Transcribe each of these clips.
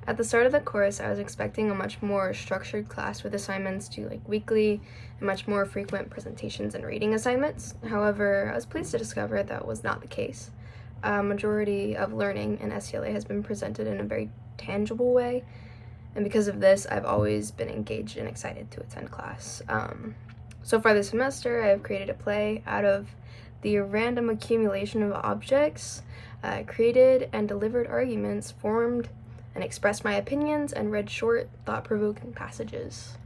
At the start of the course, I was expecting a much more structured class with assignments due like weekly and much more frequent presentations and reading assignments. However, I was pleased to discover that was not the case. A majority of learning in SCLA has been presented in a very tangible way, and because of this, I've always been engaged and excited to attend class. So far this semester, I have created a play out of the random accumulation of objects, created and delivered arguments, formed and expressed my opinions, and read short, thought-provoking passages.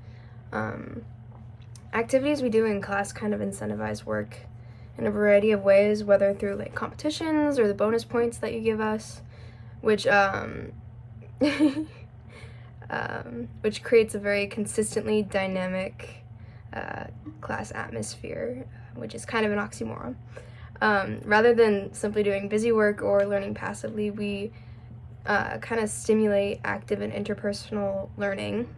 Activities we do in class kind of incentivize work in a variety of ways, whether through like competitions or the bonus points that you give us, which which creates a very consistently dynamic class atmosphere, which is kind of an oxymoron. Rather than simply doing busy work or learning passively, we kind of stimulate active and interpersonal learning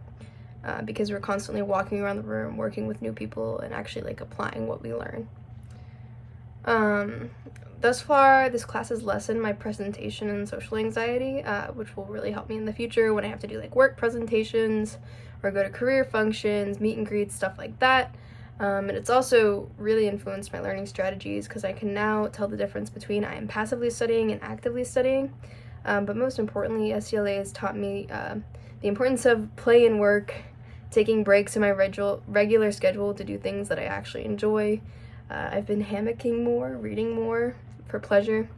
because we're constantly walking around the room, working with new people, and actually like applying what we learn. Thus far, this class has lessened my presentation and social anxiety, which will really help me in the future when I have to do like work presentations or go to career functions, meet and greets, stuff like that. And it's also really influenced my learning strategies because I can now tell the difference between I am passively studying and actively studying. But most importantly, SCLA has taught me the importance of play and work, taking breaks in my regular schedule to do things that I actually enjoy. I've been hammocking more, reading more for pleasure.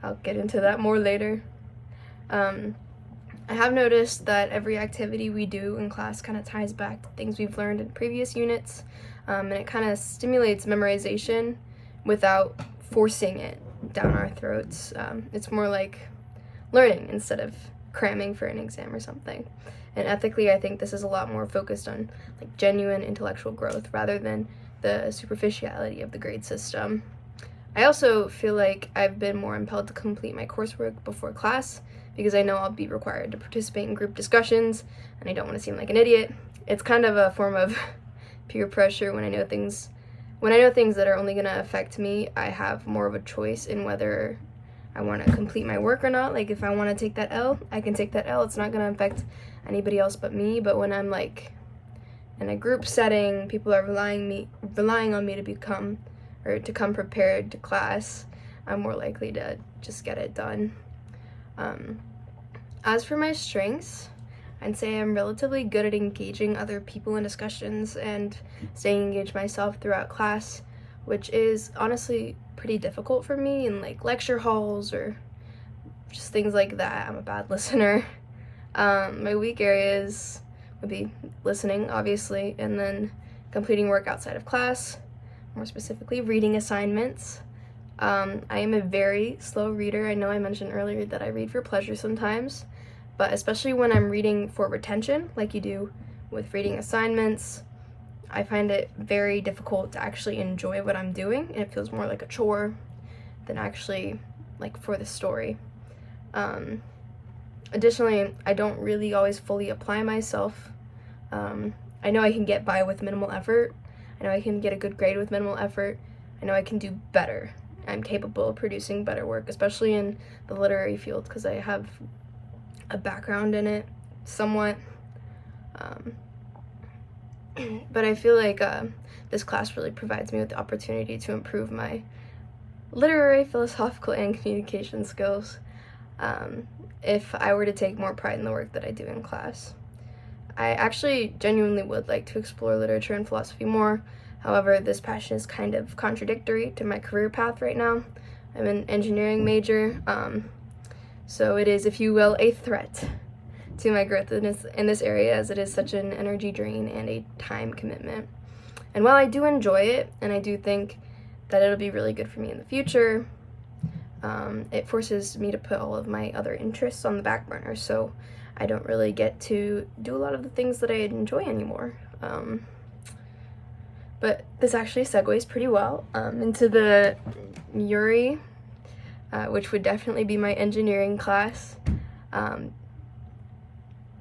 I'll get into that more later. I have noticed that every activity we do in class kind of ties back to things we've learned in previous units, and it kind of stimulates memorization without forcing it down our throats. It's more like learning instead of cramming for an exam or something. And ethically, I think this is a lot more focused on like genuine intellectual growth rather than the superficiality of the grade system. I also feel like I've been more impelled to complete my coursework before class because I know I'll be required to participate in group discussions and I don't want to seem like an idiot. It's kind of a form of peer pressure when I know things that are only going to affect me. I have more of a choice in whether I want to complete my work or not. Like if I want to take that L, I can take that L. It's not going to affect anybody else but me. But when I'm like in a group setting, people are relying on me to come prepared to class, I'm more likely to just get it done. As for my strengths, I'd say I'm relatively good at engaging other people in discussions and staying engaged myself throughout class, which is honestly pretty difficult for me in like lecture halls or just things like that. I'm a bad listener. My weak areas would be listening, obviously, and then completing work outside of class, more specifically reading assignments. I am a very slow reader. I know I mentioned earlier that I read for pleasure sometimes, but especially when I'm reading for retention, like you do with reading assignments, I find it very difficult to actually enjoy what I'm doing, and it feels more like a chore than actually like for the story. Additionally, I don't really always fully apply myself. I know I can get by with minimal effort. I know I can get a good grade with minimal effort. I know I can do better. I'm capable of producing better work, especially in the literary field because I have a background in it somewhat. But I feel like this class really provides me with the opportunity to improve my literary, philosophical, and communication skills if I were to take more pride in the work that I do in class. I actually genuinely would like to explore literature and philosophy more. However, this passion is kind of contradictory to my career path right now. I'm an engineering major, so it is, if you will, a threat to my growth in this area, as it is such an energy drain and a time commitment. And while I do enjoy it, and I do think that it'll be really good for me in the future, it forces me to put all of my other interests on the back burner, so I don't really get to do a lot of the things that I enjoy anymore. But this actually segues pretty well into the Yuri, which would definitely be my engineering class,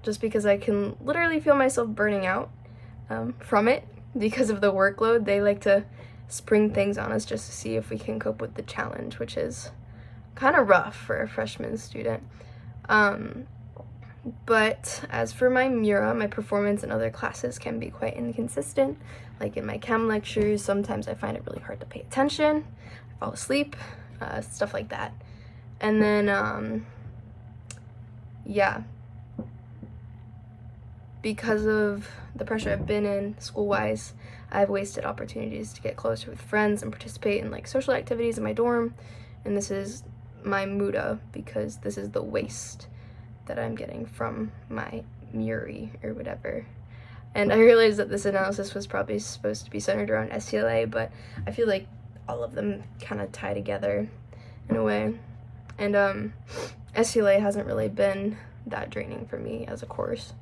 just because I can literally feel myself burning out from it because of the workload. They like to spring things on us just to see if we can cope with the challenge, which is kind of rough for a freshman student. But as for my Mura, my performance in other classes can be quite inconsistent. Like in my chem lectures, sometimes I find it really hard to pay attention, I fall asleep, stuff like that. And then, yeah, because of the pressure I've been in school-wise, I've wasted opportunities to get closer with friends and participate in like social activities in my dorm, and this is my muda because this is the waste that I'm getting from my Muri or whatever. And I realized that this analysis was probably supposed to be centered around STLA, but I feel like all of them kind of tie together in a way. And STLA hasn't really been that draining for me as a course.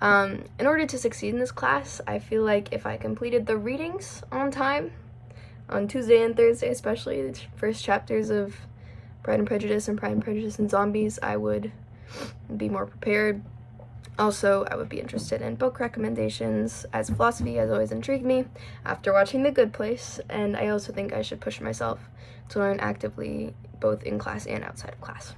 In order to succeed in this class, I feel like if I completed the readings on time, on Tuesday and Thursday especially, the first chapters of Pride and Prejudice and Zombies, I would be more prepared. Also, I would be interested in book recommendations, as philosophy has always intrigued me after watching The Good Place, and I also think I should push myself to learn actively both in class and outside of class.